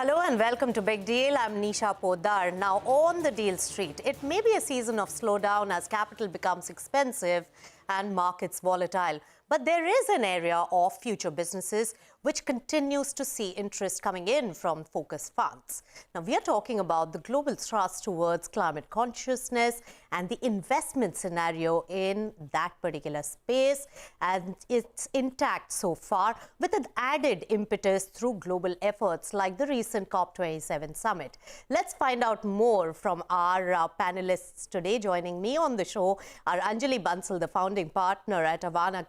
Hello and welcome to Big Deal. I'm Nisha Poddar. Now on the deal street, it may be a season of slowdown as capital becomes expensive and markets volatile. But there is an area of future businesses which continues to see interest coming in from focused funds. Now, we are talking about the global thrust towards climate consciousness and the investment scenario in that particular space. And it's intact so far with an added impetus through global efforts like the recent COP27 summit. Let's find out more from our panelists today. Joining me on the show are Anjali Bansal, the founding partner at Avaana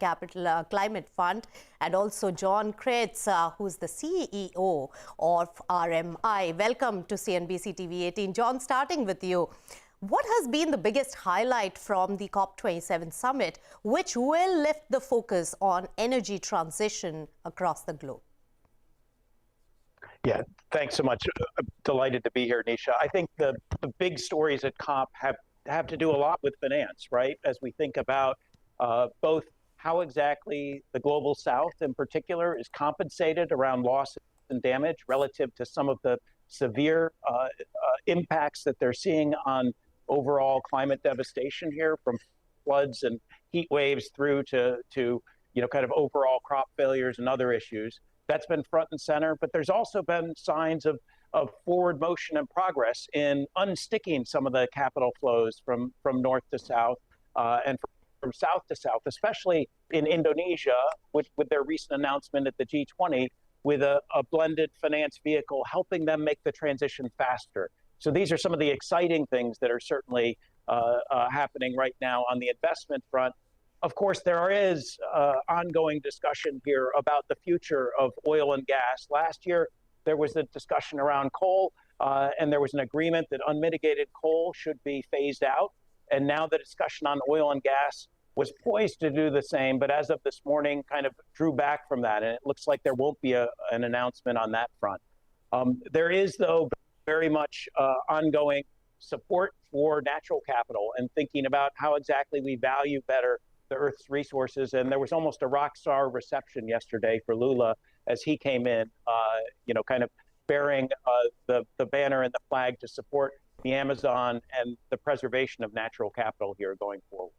Climate Fund, and also Jon Creyts, who's the CEO of RMI. Welcome to CNBC-TV18. Jon, starting with you. What has been the biggest highlight from the COP27 summit, which will lift the focus on energy transition across the globe? Yeah, thanks so much. I'm delighted to be here, Nisha. I think the big stories at COP have to do a lot with finance, right? As we think about both how exactly the global south in particular is compensated around loss and damage relative to some of the severe impacts that they're seeing on overall climate devastation here, from floods and heat waves through to kind of overall crop failures and other issues. That's been front and center, but there's also been signs of forward motion and progress in unsticking some of the capital flows from north to south and from south to south, especially in Indonesia, with their recent announcement at the G20 with a blended finance vehicle, helping them make the transition faster. So these are some of the exciting things that are certainly happening right now on the investment front. Of course, there is ongoing discussion here about the future of oil and gas. Last year, there was a discussion around coal, and there was an agreement that unmitigated coal should be phased out. And now the discussion on oil and gas was poised to do the same, but as of this morning, kind of drew back from that. And it looks like there won't be an announcement on that front. There is, though, very much ongoing support for natural capital and thinking about how exactly we value better the Earth's resources. And there was almost a rock star reception yesterday for Lula as he came in, kind of bearing the banner and the flag to support the Amazon and the preservation of natural capital here going forward.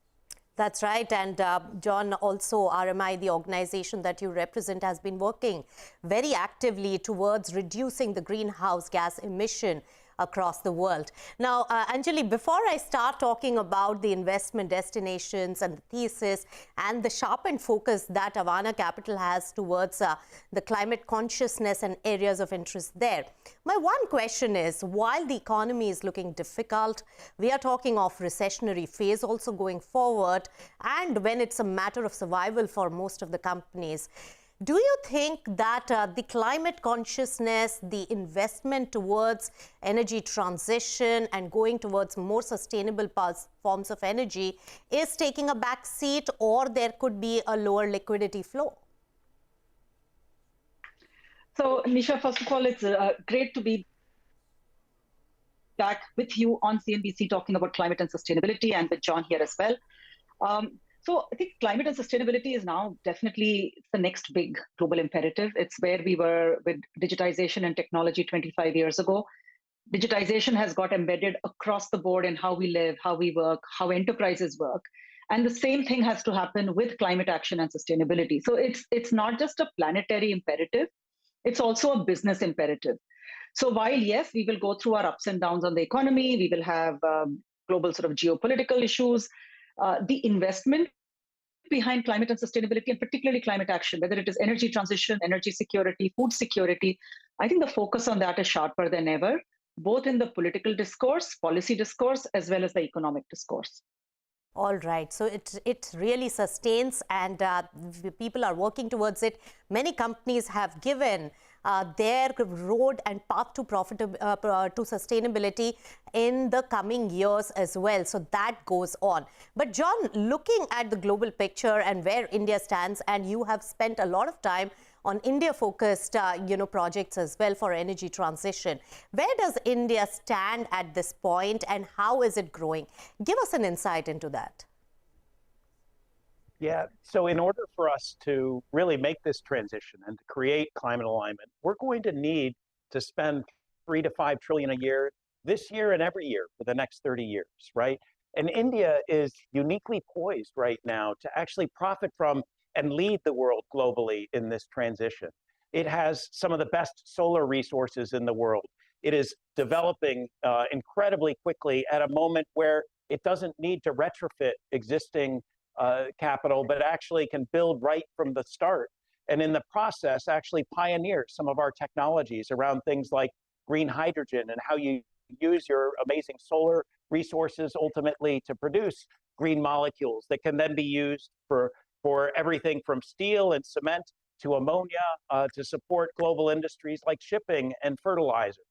That's right. And Jon, also RMI, the organization that you represent, has been working very actively towards reducing the greenhouse gas emission across the world. Now, Anjali, before I start talking about the investment destinations and the thesis and the sharpened focus that Avaana Capital has towards the climate consciousness and areas of interest there, my one question is, while the economy is looking difficult, we are talking of recessionary phase also going forward, and when it's a matter of survival for most of the companies, do you think that the climate consciousness, the investment towards energy transition and going towards more sustainable forms of energy is taking a back seat, or there could be a lower liquidity flow? So, Nisha, first of all, it's great to be back with you on CNBC talking about climate and sustainability, and with Jon here as well. So I think climate and sustainability is now definitely the next big global imperative. It's where we were with digitization and technology 25 years ago. Digitization has got embedded across the board in how we live, how we work, how enterprises work. And the same thing has to happen with climate action and sustainability. So it's not just a planetary imperative, it's also a business imperative. So while, yes, we will go through our ups and downs on the economy, we will have global sort of geopolitical issues, the investment behind climate and sustainability, and particularly climate action, whether it is energy transition, energy security, food security, I think the focus on that is sharper than ever, both in the political discourse, policy discourse, as well as the economic discourse. All right. So it really sustains, and people are working towards it. Many companies have given their road and path to to sustainability in the coming years as well. So that goes on. But Jon, looking at the global picture and where India stands, and you have spent a lot of time on India-focused, projects as well for energy transition. Where does India stand at this point, and how is it growing? Give us an insight into that. Yeah, so in order for us to really make this transition and to create climate alignment, we're going to need to spend 3 to 5 trillion a year this year and every year for the next 30 years, right? And India is uniquely poised right now to actually profit from and lead the world globally in this transition. It has some of the best solar resources in the world. It is developing incredibly quickly at a moment where it doesn't need to retrofit existing capital, but actually can build right from the start. And in the process, actually pioneer some of our technologies around things like green hydrogen and how you use your amazing solar resources ultimately to produce green molecules that can then be used for everything from steel and cement to ammonia to support global industries like shipping and fertilizer.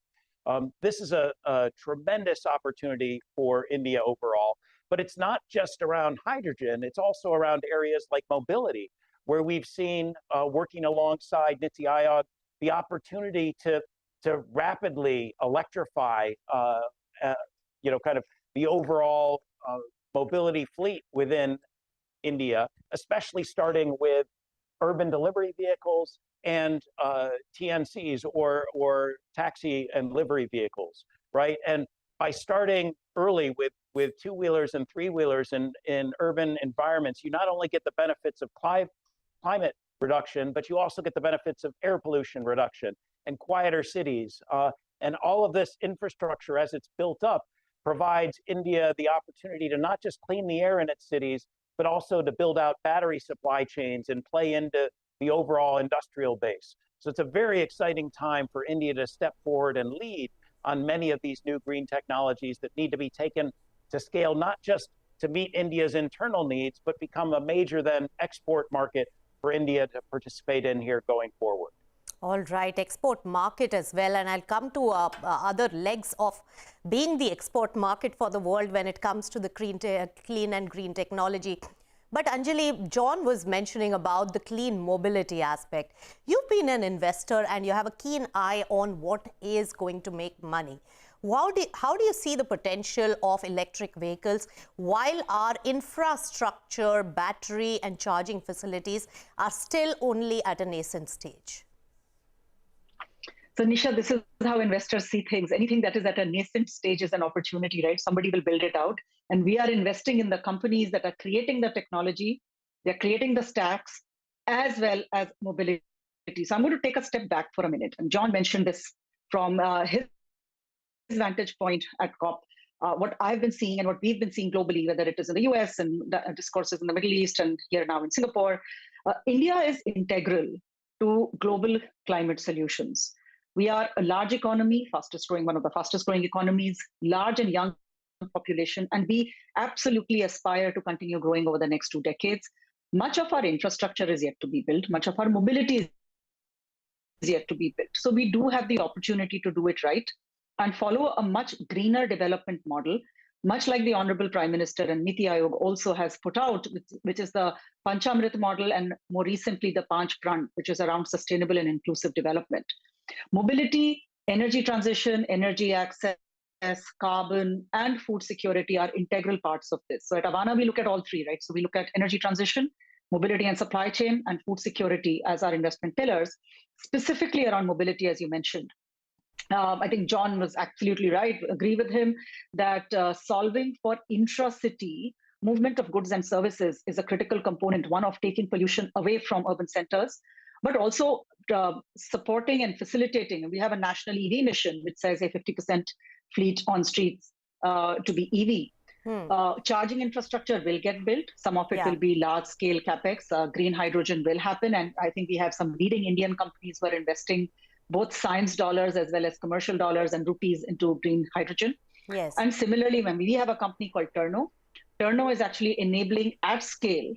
This is a tremendous opportunity for India overall, but it's not just around hydrogen, it's also around areas like mobility, where we've seen, working alongside Niti Aayog, the opportunity to rapidly electrify, kind of the overall mobility fleet within India, especially starting with urban delivery vehicles and TNCs or taxi and livery vehicles, right? And by starting early with two-wheelers and three-wheelers in urban environments, you not only get the benefits of climate reduction, but you also get the benefits of air pollution reduction and quieter cities. And all of this infrastructure, as it's built up, provides India the opportunity to not just clean the air in its cities, but also to build out battery supply chains and play into the overall industrial base. So it's a very exciting time for India to step forward and lead on many of these new green technologies that need to be taken to scale, not just to meet India's internal needs, but become a major then export market for India to participate in here going forward. All right, export market as well. And I'll come to other legs of being the export market for the world when it comes to the clean and green technology. But Anjali, Jon was mentioning about the clean mobility aspect. You've been an investor and you have a keen eye on what is going to make money. How do you see the potential of electric vehicles while our infrastructure, battery and charging facilities are still only at a nascent stage? So Nisha, this is how investors see things. Anything that is at a nascent stage is an opportunity, right? Somebody will build it out. And we are investing in the companies that are creating the technology, they're creating the stacks, as well as mobility. So I'm going to take a step back for a minute. And Jon mentioned this from his vantage point at COP. What I've been seeing and what we've been seeing globally, whether it is in the US and the discourses in the Middle East and here now in Singapore, India is integral to global climate solutions. We are a large economy, one of the fastest growing economies, large and young population, and we absolutely aspire to continue growing over the next 2 decades. Much of our infrastructure is yet to be built. Much of our mobility is yet to be built. So we do have the opportunity to do it right and follow a much greener development model, much like the Honorable Prime Minister and Niti Aayog also has put out, which is the Panchamrit model, and more recently the Panch Pran, which is around sustainable and inclusive development. Mobility, energy transition, energy access, carbon, and food security are integral parts of this. So at Avaana, we look at all three, right? So we look at energy transition, mobility and supply chain, and food security as our investment pillars, specifically around mobility, as you mentioned. I think Jon was absolutely right. Agree with him that solving for intra-city movement of goods and services is a critical component, one of taking pollution away from urban centers, but also supporting and facilitating. We have a national EV mission, which says a 50% fleet on streets to be EV. Charging infrastructure will get built. Some of it will be large-scale capex. Green hydrogen will happen. And I think we have some leading Indian companies who are investing both science dollars as well as commercial dollars and rupees into green hydrogen. Yes. And similarly, when we have a company called Turno is actually enabling at scale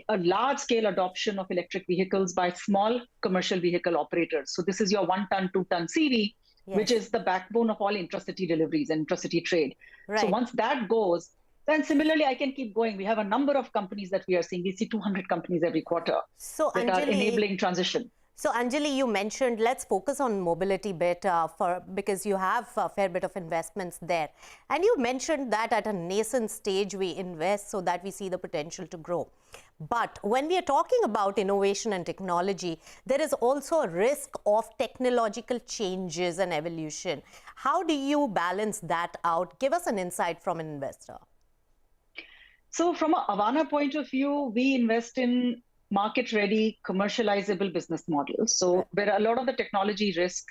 a large-scale adoption of electric vehicles by small commercial vehicle operators. So this is your 1-ton, 2-ton CV, which is the backbone of all intracity deliveries and intracity trade. Right. So once that goes, then similarly, I can keep going. We have a number of companies that we are seeing. We see 200 companies every quarter that are enabling transition. So Anjali, you mentioned, let's focus on mobility bit because you have a fair bit of investments there. And you mentioned that at a nascent stage, we invest so that we see the potential to grow. But when we are talking about innovation and technology, there is also a risk of technological changes and evolution. How do you balance that out? Give us an insight from an investor. So from an Avaana point of view, we invest in market-ready, commercializable business models. So where a lot of the technology risk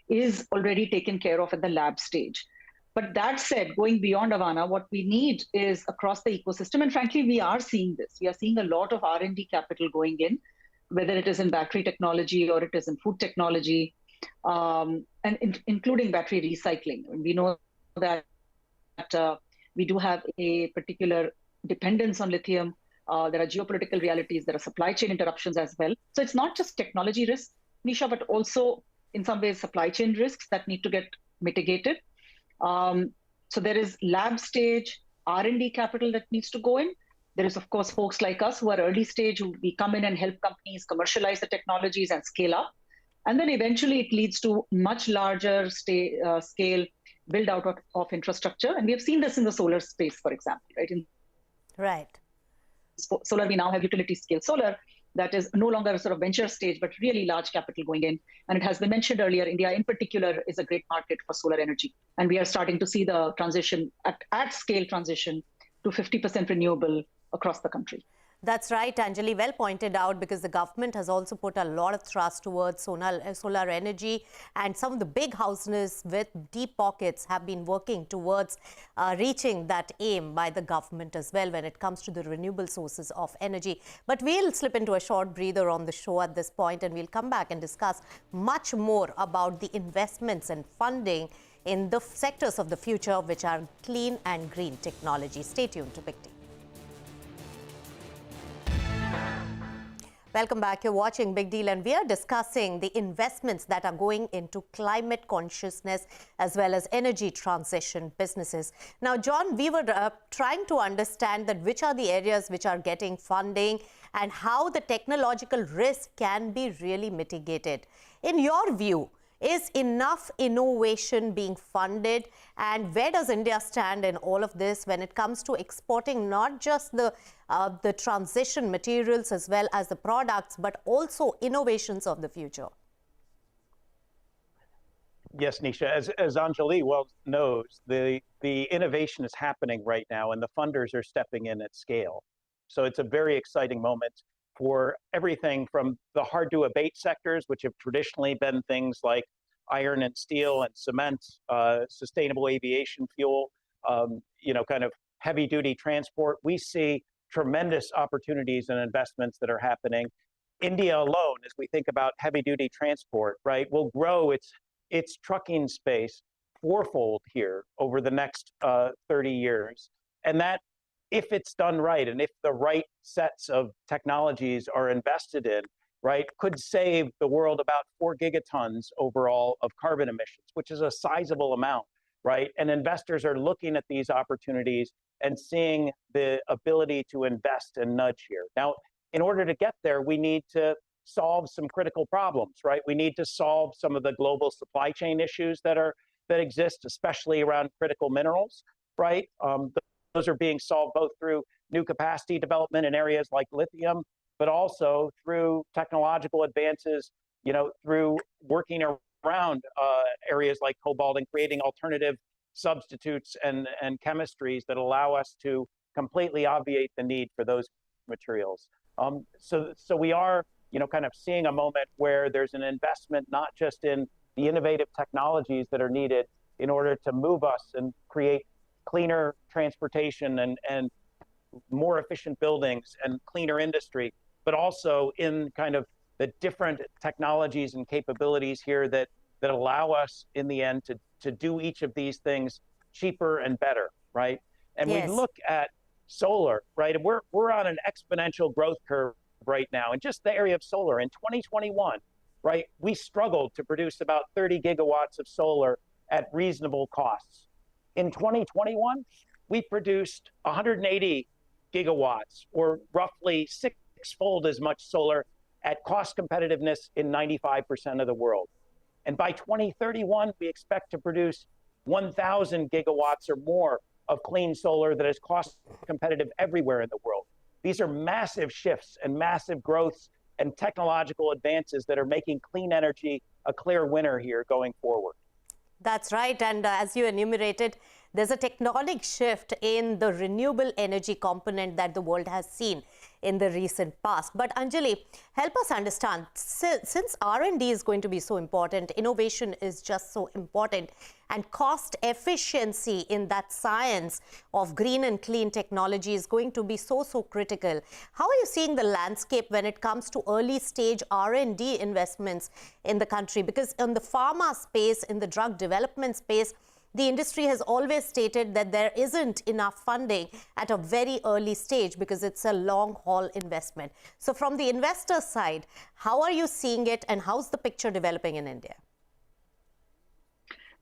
is already taken care of at the lab stage. But that said, going beyond Avaana, what we need is across the ecosystem, and frankly, we are seeing this. We are seeing a lot of R&D capital going in, whether it is in battery technology or it is in food technology, including battery recycling. We know that we do have a particular dependence on lithium. There are geopolitical realities, there are supply chain interruptions as well. So it's not just technology risk, Nisha, but also in some ways supply chain risks that need to get mitigated. So there is lab stage R&D capital that needs to go in. There is, of course, folks like us who are early stage, who we come in and help companies commercialize the technologies and scale up. And then eventually it leads to much larger scale build out of infrastructure. And we have seen this in the solar space, for example, right? Right. Solar, we now have utility scale solar that is no longer a sort of venture stage, but really large capital going in. And it has been mentioned earlier, India in particular is a great market for solar energy. And we are starting to see the transition, at scale transition to 50% renewable across the country. That's right, Anjali, well pointed out, because the government has also put a lot of thrust towards solar energy, and some of the big houses with deep pockets have been working towards reaching that aim by the government as well when it comes to the renewable sources of energy. But we'll slip into a short breather on the show at this point, and we'll come back and discuss much more about the investments and funding in the sectors of the future, which are clean and green technology. Stay tuned to Big T. Welcome back. You're watching Big Deal, and we are discussing the investments that are going into climate consciousness as well as energy transition businesses. Now, John, we were trying to understand that which are the areas which are getting funding and how the technological risk can be really mitigated. In your view, is enough innovation being funded, and where does India stand in all of this when it comes to exporting not just the transition materials as well as the products, but also innovations of the future? Yes, Nisha, as Anjali well knows, the innovation is happening right now, and the funders are stepping in at scale. So it's a very exciting moment for everything from the hard-to-abate sectors, which have traditionally been things like iron and steel and cement, sustainable aviation fuel, kind of heavy-duty transport. We see tremendous opportunities and investments that are happening. India alone, as we think about heavy-duty transport, right, will grow its trucking space fourfold here over the next 30 years. And that, if it's done right, and if the right sets of technologies are invested in, right, could save the world about 4 gigatons overall of carbon emissions, which is a sizable amount, right? And investors are looking at these opportunities and seeing the ability to invest and nudge here. Now, in order to get there, we need to solve some critical problems, right? We need to solve some of the global supply chain issues that exist, especially around critical minerals, right? Those are being solved both through new capacity development in areas like lithium, but also through technological advances, through working around areas like cobalt and creating alternative substitutes and chemistries that allow us to completely obviate the need for those materials. So we are, kind of seeing a moment where there's an investment not just in the innovative technologies that are needed in order to move us and create cleaner transportation and more efficient buildings and cleaner industry, but also in kind of the different technologies and capabilities here that allow us in the end to do each of these things cheaper and better, right? And yes. We look at solar, right? And we're on an exponential growth curve right now. In just the area of solar, in 2021, right, we struggled to produce about 30 gigawatts of solar at reasonable costs. In 2021, we produced 180 gigawatts, or roughly six-fold as much solar at cost competitiveness in 95% of the world. And by 2031, we expect to produce 1,000 gigawatts or more of clean solar that is cost competitive everywhere in the world. These are massive shifts and massive growths and technological advances that are making clean energy a clear winner here going forward. That's right. And as you enumerated, there's a tectonic shift in the renewable energy component that the world has seen in the recent past. But Anjali, help us understand, since R&D is going to be so important, innovation is just so important, and cost efficiency in that science of green and clean technology is going to be so critical. How are you seeing the landscape when it comes to early stage R&D investments in the country? Because in the pharma space, in the drug development space, the industry has always stated that there isn't enough funding at a very early stage because it's a long haul investment. So from the investor side, how are you seeing it and how's the picture developing in India?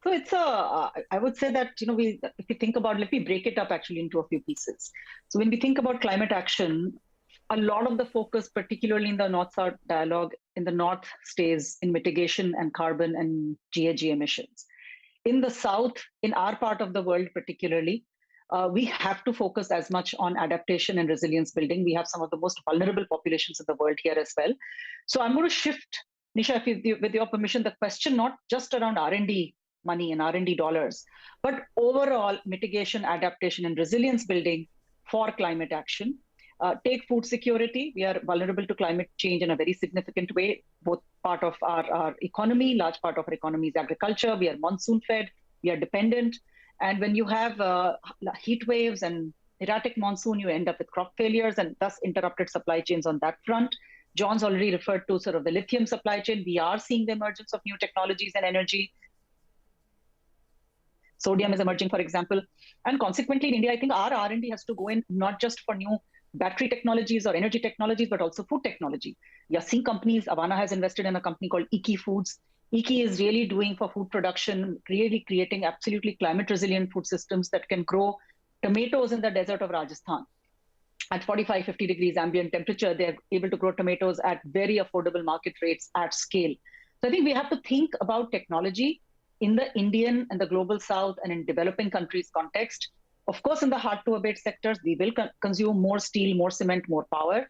So it's I would say that, if you think about, let me break it up actually into a few pieces. So when we think about climate action, a lot of the focus, particularly in the North-South dialogue, in the North stays in mitigation and carbon and GHG emissions. In the South, in our part of the world particularly, we have to focus as much on adaptation and resilience building. We have some of the most vulnerable populations in the world here as well. So I'm going to shift, Nisha, with your permission, the question not just around R&D money and R&D dollars, but overall mitigation, adaptation, and resilience building for climate action. Take food security. We are vulnerable to climate change in a very significant way. Both part of our economy, large part of our economy is agriculture. We are monsoon fed, we are dependent. And when you have heat waves and erratic monsoon, you end up with crop failures and thus interrupted supply chains on that front. Jon's already referred to sort of the lithium supply chain. We are seeing the emergence of new technologies and energy. Sodium is emerging, for example. And consequently, in India, I think our R&D has to go in not just for new battery technologies or energy technologies, but also food technology. We are seeing companies, Avaana has invested in a company called Iki Foods. Iki is really doing for food production, really creating absolutely climate resilient food systems that can grow tomatoes in the desert of Rajasthan. At 45, 50 degrees ambient temperature, they're able to grow tomatoes at very affordable market rates at scale. So I think we have to think about technology in the Indian and the global South and in developing countries context. Of course, in the hard to abate sectors, we will consume more steel, more cement, more power,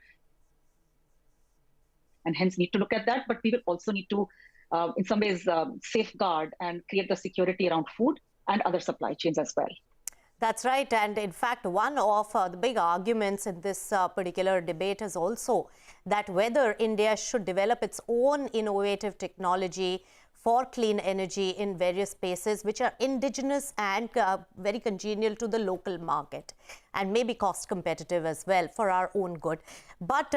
and hence need to look at that. But we will also need to, in some ways, safeguard and create the security around food and other supply chains as well. That's right. And in fact, one of the big arguments in this particular debate is also that whether India should develop its own innovative technology for clean energy in various spaces which are indigenous and very congenial to the local market and maybe cost competitive as well for our own good. But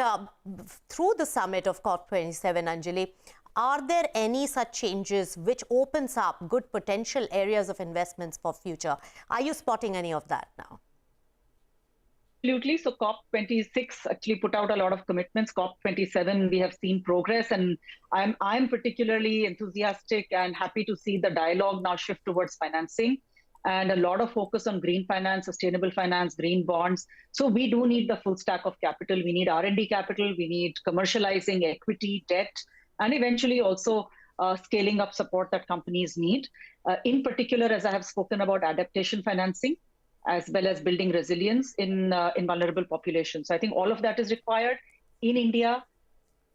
through the summit of COP27, Anjali, are there any such changes which opens up good potential areas of investments for future? Are you spotting any of that now? Absolutely. So COP26 actually put out a lot of commitments. COP27, we have seen progress, and I'm particularly enthusiastic and happy to see the dialogue now shift towards financing and a lot of focus on green finance, sustainable finance, green bonds. So we do need the full stack of capital. We need R&D capital. We need commercializing equity, debt, and eventually also scaling up support that companies need. In particular, as I have spoken about adaptation financing, as well as building resilience in vulnerable populations. So I think all of that is required. In India,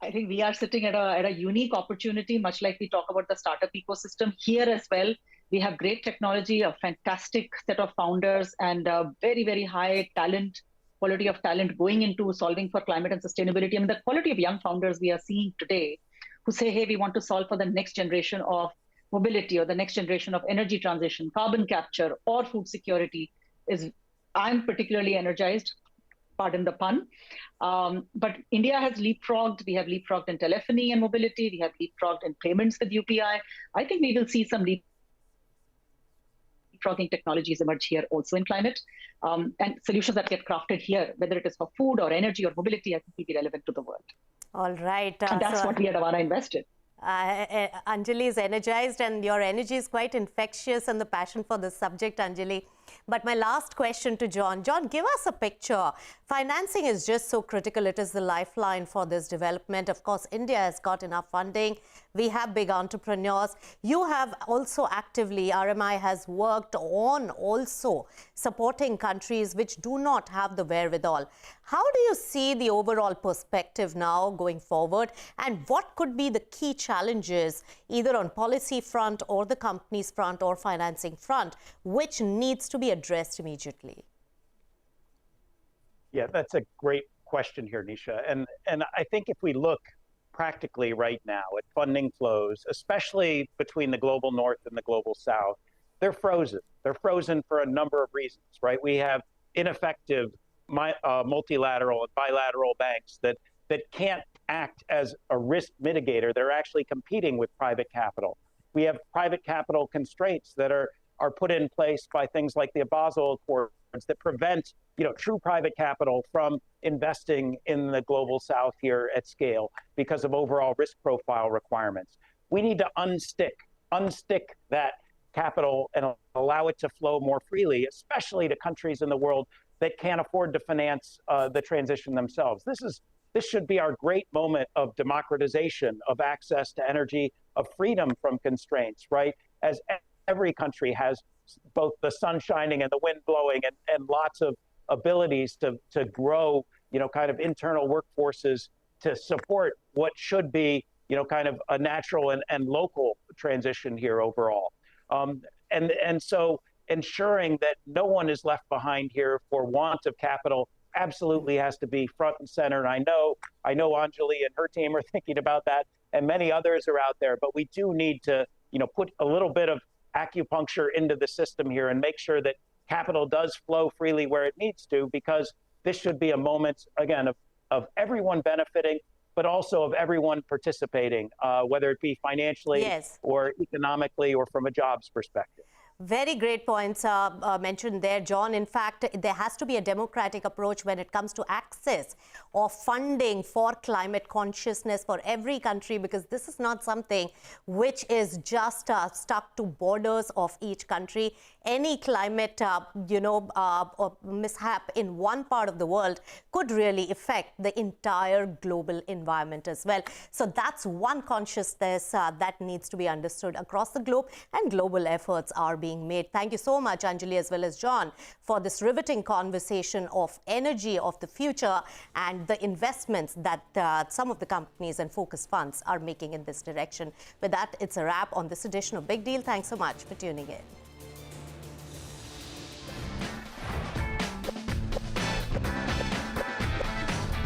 I think we are sitting at a unique opportunity, much like we talk about the startup ecosystem. Here as well, we have great technology, a fantastic set of founders, and very, very high talent, quality of talent going into solving for climate and sustainability. I mean, the quality of young founders we are seeing today who say, hey, we want to solve for the next generation of mobility or the next generation of energy transition, carbon capture, or food security, I'm particularly energized, pardon the pun. But India has leapfrogged. We have leapfrogged in telephony and mobility. We have leapfrogged in payments with UPI. I think we will see some leapfrogging technologies emerge here also in climate. And solutions that get crafted here, whether it is for food or energy or mobility, I think will be relevant to the world. All right. And that's what we at Avaana invested. Anjali is energized and your energy is quite infectious, and the passion for this subject, Anjali, But my last question to Jon. Jon, give us a picture. Financing is just so critical. It is the lifeline for this development. Of course, India has got enough funding. We have big entrepreneurs. You have also actively, RMI has worked on also supporting countries which do not have the wherewithal. How do you see the overall perspective now going forward? And what could be the key challenges, either on policy front or the companies front or financing front, which needs to be addressed immediately? Yeah, that's a great question here, Nisha. And I think if we look practically right now at funding flows, especially between the global north and the global south, they're frozen. They're frozen for a number of reasons, right? We have ineffective multilateral and bilateral banks that can't act as a risk mitigator. They're actually competing with private capital. We have private capital constraints that are put in place by things like the Basel Accords that prevent, true private capital from investing in the global south here at scale because of overall risk profile requirements. We need to unstick that capital and allow it to flow more freely, especially to countries in the world that can't afford to finance the transition themselves. This should be our great moment of democratization, of access to energy, of freedom from constraints, right? As every country has both the sun shining and the wind blowing and lots of abilities to grow, kind of internal workforces to support what should be, kind of a natural and local transition here overall. And so ensuring that no one is left behind here for want of capital absolutely has to be front and center. And I know Anjali and her team are thinking about that, and many others are out there, but we do need to, put a little bit of acupuncture into the system here and make sure that capital does flow freely where it needs to, because this should be a moment, again, of everyone benefiting, but also of everyone participating, whether it be financially or economically or from a jobs perspective. Very great points mentioned there, Jon. In fact, there has to be a democratic approach when it comes to access or funding for climate consciousness for every country, because this is not something which is just stuck to borders of each country. Any climate, mishap in one part of the world could really affect the entire global environment as well. So that's one consciousness that needs to be understood across the globe, and global efforts are being made. Thank you so much, Anjali, as well as Jon, for this riveting conversation of energy of the future and the investments that some of the companies and focus funds are making in this direction. With that, it's a wrap on this edition of Big Deal. Thanks so much for tuning in.